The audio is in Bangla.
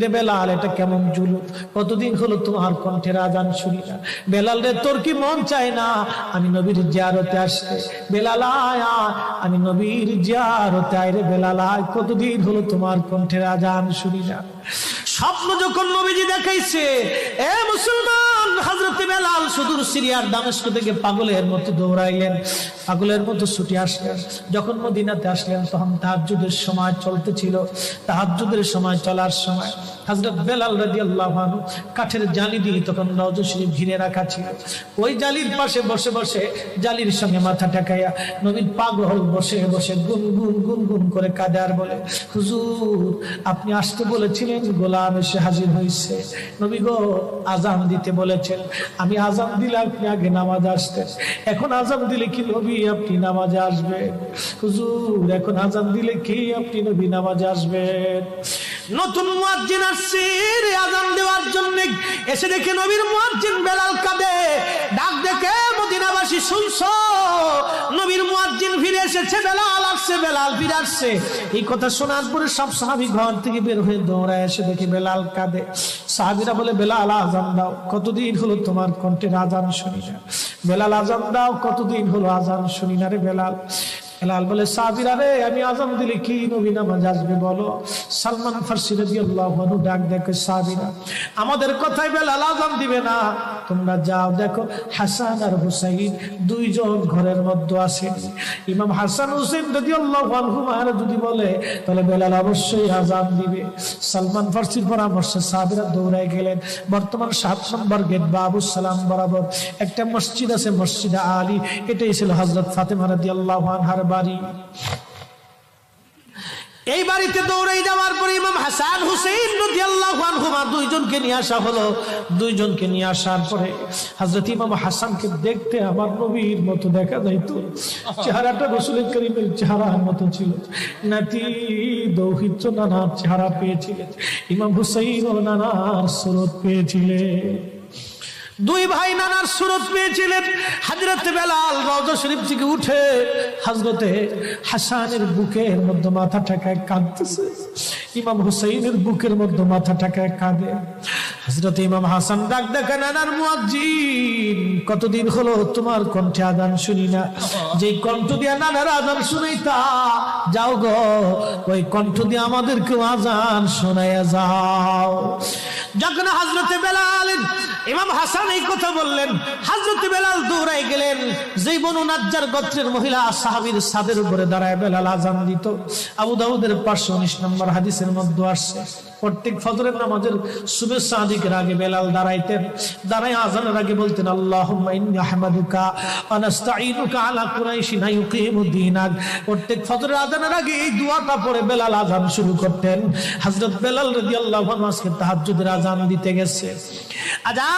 রে বেলাল, এটা কেমন জুলুম! কতদিন হলো তোমার কণ্ঠের আজান শুনি না। বেলাল রে, তোর কি মন চায় না আমি নবীর জিয়ারতে আসতে? বেলাল আয়, আমি নবীর জিয়ারতে আয় রে বেলাল আয়, কতদিন হলো তোমার কণ্ঠের আজান শুনি না। স্বপ্ন যখন নবীজি দেখাইছে, এ মুসলমান, হযরত বেলাল সুদূর সিরিয়ার দামেস্ক থেকে পাগলের মতো দৌড়াইলেন, পাগলের মতো ছুটে আসলেন। যখন মদিনাতে আসলেন তখন তাহাজ্জুদের সময় চলতেছিল। তাহাজ্জুদের সময় চলার সময় হযরত বেলাল রাদিয়াল্লাহু আনহু কাঠের জালি দিয়ে তখন রওজা শরীফ ঘিরে রাখা ছিল। ওই জালির পাশে বসে বসে জালির সঙ্গে মাথা ঠেকাইয়া নবীর পাগল বসে বসে গুনগুন গুনগুন করে কাঁদে আর বলে, হুজুর আপনি আসতে বলেছিলেন, গোলাম এসে হাজির হয়েছে। নবী গো, আজান দিতে বলেছেন, আমি আজান দিলে আপনি আগে নামাজে আসতেন, এখন আজান দিলে কি নবী আপনি নামাজে আসবেন? হুজুর এখন আজান দিলে কি আপনি নবী নামাজে আসবেন? নতুন মুয়াজ্জিন আসছে আজান দেওয়ার জন্য, এসে দেখে নবীর মুয়াজ্জিন বেলাল কাঁদে। ডাক দেখে মদিনাবাসী, শুনছো নবীর মুয়াজ্জিন ফিরে এসেছে, বেলাল আসছে, বেলাল ফিরে আসছে। এই কথা শোনার পরে সব সাহাবী ঘর থেকে বের হয়ে দৌড়ায় এসে দেখে বেলাল কাঁদে। সাহাবীরা বলে, বেলাল আজান দাও, কতদিন হলো তোমার কণ্ঠের আজান শুনি না। বেলাল আজান দাও, কতদিন হলো আজান শুনি না রে বেলাল। বেলাল বলে, সাহাবীরা রে, আমি আজান দিলে কি নবী নামাজ আসবে বলো? সালমান ফারসি রাদিয়াল্লাহু আনহু ডাক দেখে, সাহাবীরা আমাদের কথায় বেলাল আজান দিবে না, তোমরা যাও দেখো হাসান আর হুসাইন দুইজন ঘরের মধ্যে আছেন। ইমাম হাসান হুসাইন রাদিয়াল্লাহু আনহুমা যদি বলে তাহলে বেলাল অবশ্যই আজান দিবে। সালমান ফারসির পরামর্শে সাহাবীরা দৌড়ায় গেলেন। বর্তমান 7 নম্বর গেট বাবুস সালাম বরাবর একটা মসজিদ আছে, মসজিদে আলী। এটাই ছিল হযরত ফাতেমা রাদিয়াল্লাহু আনহার বাড়ি। এই বাড়িতে দৌড়াই যাওয়ার পরে ইমাম হাসান হুসাইন রাদিয়াল্লাহু আনহুমা দুইজনকে নিয়ে আসা হলো। দুইজনকে নিয়ে আসার পরে হযরত ইমাম হাসানকে দেখতে আমার নবীর মতো দেখা যাইতো, চেহারাটা রাসূল করিমের চেহারার মতো ছিল। নাতি দৌহিত্র নানার চেহারা পেয়েছিলেন, ইমাম হুসাইন ও নানার সুরত পেয়েছিলেন। দুই ভাই নানার সুরত পেয়েছিলেন। হযরত বেলাল রওজা শরীফ থেকে উঠে হযরতে হাসানের বুকের মধ্যে মাথা ঠেকায় কাঁদতেছে, ইমাম হুসাইনের বুকের মধ্যে মাথা ঠেকায় কাঁদে। হযরত ইমাম হাসান ডাক দেখে, নানার মুয়াজ্জিন, কতদিন হলো তোমার কণ্ঠে আজান শুনি না। যেই কণ্ঠ দিয়ে নানার আজান শুনাইতা, যাও গো ওই কণ্ঠ দিয়ে আমাদেরকেও আজান শোনাইয়া যাও। যখন হযরত বেলাল ইমাম হাসান এই কথা বললেন, হযরত বেলাল দৌড়াই গেলেন। যেই বনু নাজ্জার গোত্রের মহিলা সাহাবীর ছাদের উপরে দাঁড়ায় বেলাল আজান দিত। আবু দাউদের 519 নম্বর হাদিসের মধ্যে আসছে, প্রত্যেক ফজরের নামাজের শুভেচ্ছা আদিকের আগে বেলাল দাঁড়াইতেন। দাঁড়ায় আজানের আগে বলতেন, আল্লাহুম্মা ইন্নী আহমাদুকা ওয়া নাস্তাঈনুকা আলা কুরাইশিন ইউকিমুদ্দীনাক। প্রত্যেক ফজরের আজানের আগে এই দোয়াটা পড়ে বেলাল আজান শুরু করতেন। হযরত বেলাল রাদিয়াল্লাহু আনহু আজকে তাহাজ্জুদের আজান দিতে গেছে। আজান